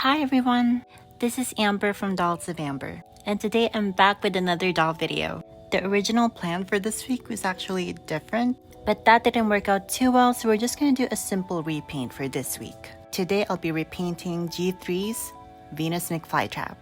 Hi everyone, this is Amber from Dolls of Amber, and today I'm back with another doll video. The original plan for this week was actually different, but that didn't work out too well, so we're just gonna do a simple repaint for this week. Today I'll be repainting G3's Venus McFlytrap.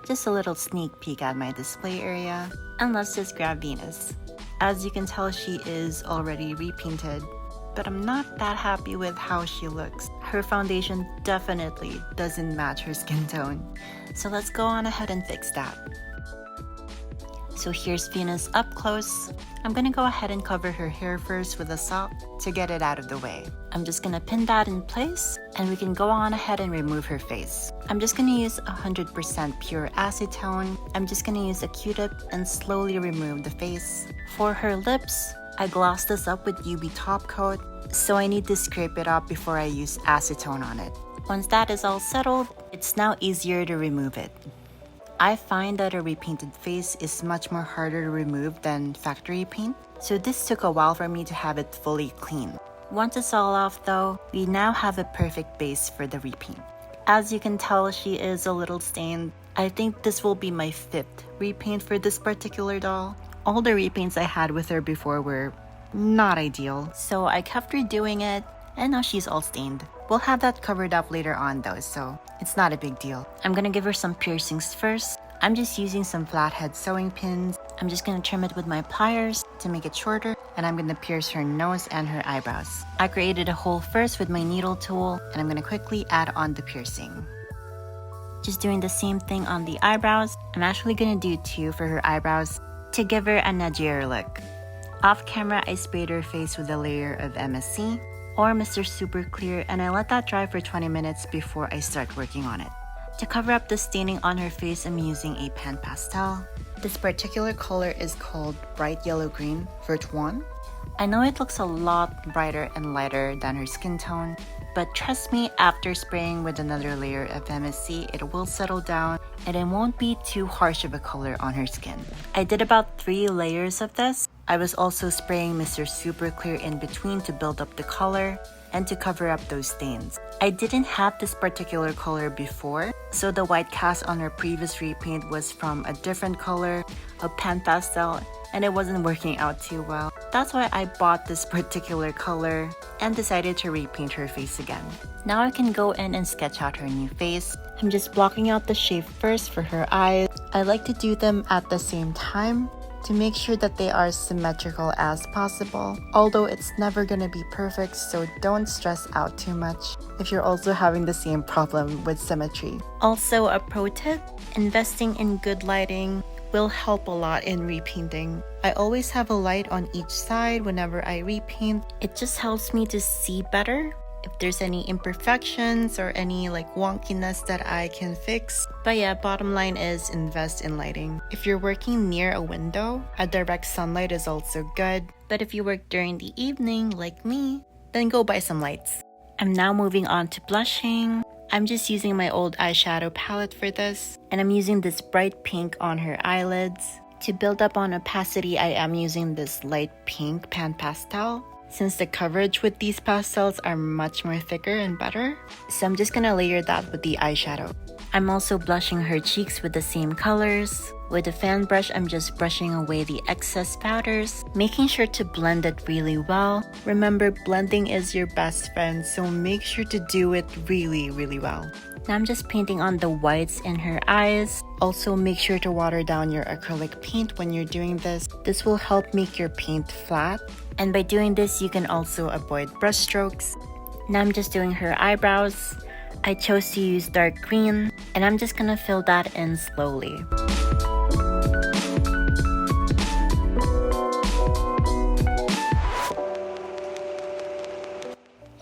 Just a little sneak peek at my display area, and let's just grab Venus. As you can tell, she is already repainted, but I'm not that happy with how she looks. Her foundation definitely doesn't match her skin tone. So let's go on ahead and fix that. So here's Venus up close. I'm gonna go ahead and cover her hair first with a sock to get it out of the way. I'm just gonna pin that in place and we can go on ahead and remove her face. I'm just gonna use 100% pure acetone. I'm just gonna use a Q-tip and slowly remove the face. For her lips, I glossed this up with UV top coat, so I need to scrape it up before I use acetone on it. Once that is all settled, it's now easier to remove it. I find that a repainted face is much more harder to remove than factory paint, so this took a while for me to have it fully clean. Once it's all off though, we now have a perfect base for the repaint. As you can tell, she is a little stained. I think this will be my 5th repaint for this particular doll. All the repaints I had with her before were not ideal, so I kept redoing it, and now she's all stained. We'll have that covered up later on though, so it's not a big deal. I'm gonna give her some piercings first. I'm just using some flathead sewing pins. I'm just gonna trim it with my pliers to make it shorter, and I'm gonna pierce her nose and her eyebrows. I created a hole first with my needle tool, and I'm gonna quickly add on the piercing. Just doing the same thing on the eyebrows. I'm actually gonna do 2 for her eyebrows to give her a nudgier look. Off camera, I sprayed her face with a layer of MSC or Mr. Super Clear, and I let that dry for 20 minutes before I start working on it. To cover up the staining on her face, I'm using a pan pastel. This particular color is called Bright Yellow Green Vert 1. I know it looks a lot brighter and lighter than her skin tone, but trust me, after spraying with another layer of MSC, it will settle down and it won't be too harsh of a color on her skin. I did about 3 layers of this. I was also spraying Mr. Super Clear in between to build up the color and to cover up those stains. I didn't have this particular color before, so the white cast on her previous repaint was from a different color, a pan pastel, and it wasn't working out too well. That's why I bought this particular color and decided to repaint her face again. Now I can go in and sketch out her new face. I'm just blocking out the shape first for her eyes. I like to do them at the same time to make sure that they are symmetrical as possible. Although it's never gonna be perfect, so don't stress out too much if you're also having the same problem with symmetry. Also, a pro tip, investing in good lighting will help a lot in repainting. I always have a light on each side whenever I repaint. It just helps me to see better if there's any imperfections or any wonkiness that I can fix. But yeah, bottom line is invest in lighting. If you're working near a window, a direct sunlight is also good. But if you work during the evening like me, then go buy some lights. I'm now moving on to blushing. I'm just using my old eyeshadow palette for this, and I'm using this bright pink on her eyelids. To build up on opacity, I am using this light pink pan pastel, since the coverage with these pastels are much more thicker and better. So I'm just gonna layer that with the eyeshadow. I'm also blushing her cheeks with the same colors. With a fan brush, I'm just brushing away the excess powders, making sure to blend it really well. Remember, blending is your best friend, so make sure to do it really well. Now I'm just painting on the whites in her eyes. Also, make sure to water down your acrylic paint when you're doing this. This will help make your paint flat. And by doing this, you can also avoid brush strokes. Now I'm just doing her eyebrows. I chose to use dark green, and I'm just gonna fill that in slowly.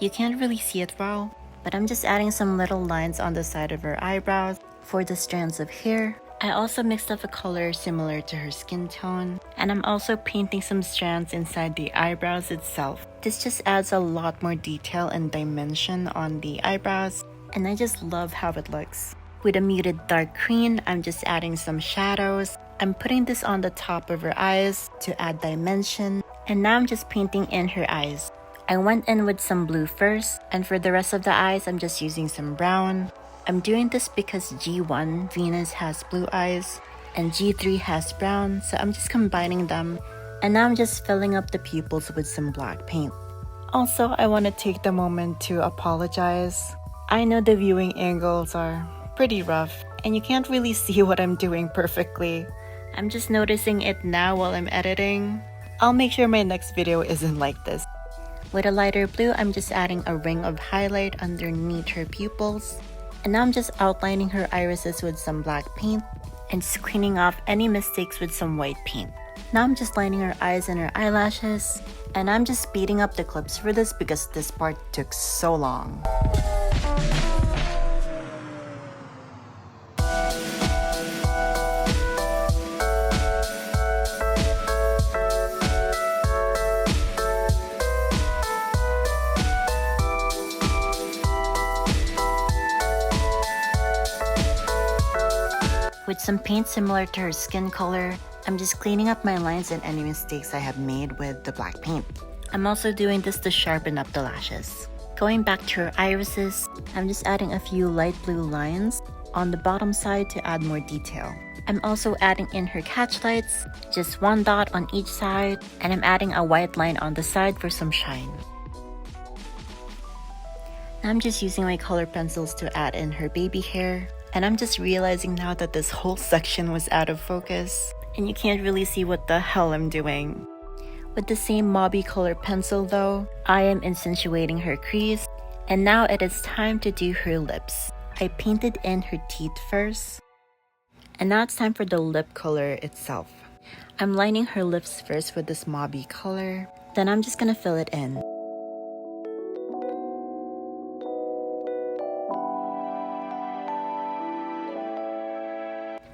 You can't really see it well, but I'm just adding some little lines on the side of her eyebrows for the strands of hair. I also mixed up a color similar to her skin tone, and I'm also painting some strands inside the eyebrows itself. This just adds a lot more detail and dimension on the eyebrows, and I just love how it looks. With a muted dark green, I'm just adding some shadows. I'm putting this on the top of her eyes to add dimension, and now I'm just painting in her eyes. I went in with some blue first, and for the rest of the eyes, I'm just using some brown. I'm doing this because G1, Venus, has blue eyes, and G3 has brown, so I'm just combining them, and now I'm just filling up the pupils with some black paint. Also, I want to take the moment to apologize. I know the viewing angles are pretty rough, and you can't really see what I'm doing perfectly. I'm just noticing it now while I'm editing. I'll make sure my next video isn't like this. With a lighter blue, I'm just adding a ring of highlight underneath her pupils. And now I'm just outlining her irises with some black paint and screening off any mistakes with some white paint. Now I'm just lining her eyes and her eyelashes. And I'm just speeding up the clips for this because this part took so long. With some paint similar to her skin color, I'm just cleaning up my lines and any mistakes I have made with the black paint. I'm also doing this to sharpen up the lashes. Going back to her irises, I'm just adding a few light blue lines on the bottom side to add more detail. I'm also adding in her catch lights, just one dot on each side, and I'm adding a white line on the side for some shine. I'm just using my color pencils to add in her baby hair. And I'm just realizing now that this whole section was out of focus and you can't really see what the hell I'm doing. With the same mauve color pencil though, I am accentuating her crease, and now it is time to do her lips. I painted in her teeth first, and now it's time for the lip color itself. I'm lining her lips first with this mauve color, then I'm just gonna fill it in.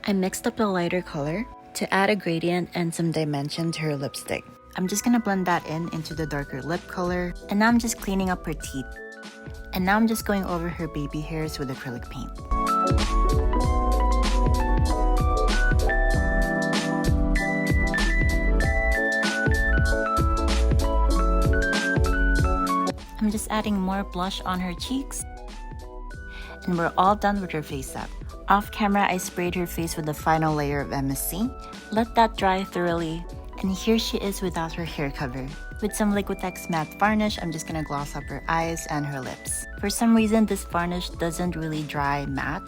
I mixed up the lighter color to add a gradient and some dimension to her lipstick. I'm just gonna blend that into the darker lip color, and now I'm just cleaning up her teeth. And now I'm just going over her baby hairs with acrylic paint. I'm just adding more blush on her cheeks. And we're all done with her face up. Off camera, I sprayed her face with the final layer of MSC. Let that dry thoroughly, and here she is without her hair cover. With some Liquitex matte varnish, I'm just gonna gloss up her eyes and her lips. For some reason, this varnish doesn't really dry matte.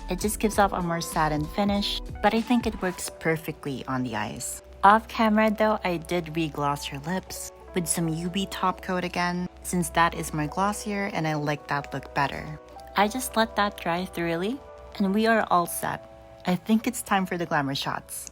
It just gives off a more satin finish, but I think it works perfectly on the eyes. Off camera though, I did re-gloss her lips with some UV top coat again, since that is more glossier and I like that look better. I just let that dry thoroughly, and we are all set. I think it's time for the glamour shots.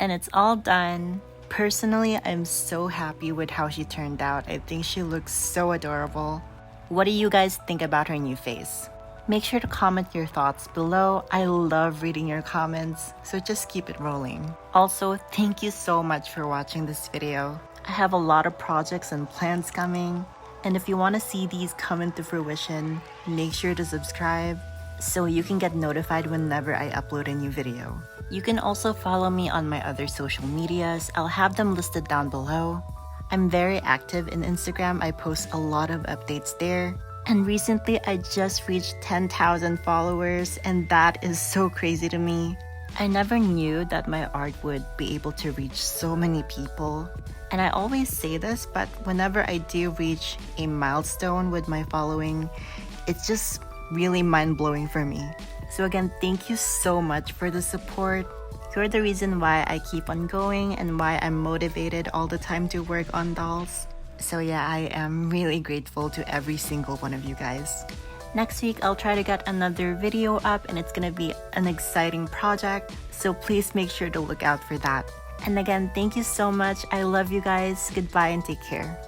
And it's all done. Personally, I'm so happy with how she turned out. I think she looks so adorable. What do you guys think about her new face? Make sure to comment your thoughts below. I love reading your comments, so just keep it rolling. Also, thank you so much for watching this video. I have a lot of projects and plans coming, and if you want to see these come into fruition, make sure to subscribe so you can get notified whenever I upload a new video. You can also follow me on my other social medias. I'll have them listed down below. I'm very active in Instagram. I post a lot of updates there. And recently, I just reached 10,000 followers, and that is so crazy to me. I never knew that my art would be able to reach so many people. And I always say this, but whenever I do reach a milestone with my following, it's just really mind-blowing for me. So again, thank you so much for the support. You're the reason why I keep on going and why I'm motivated all the time to work on dolls. So yeah, I am really grateful to every single one of you guys. Next week, I'll try to get another video up and it's gonna be an exciting project. So please make sure to look out for that. And again, thank you so much. I love you guys. Goodbye and take care.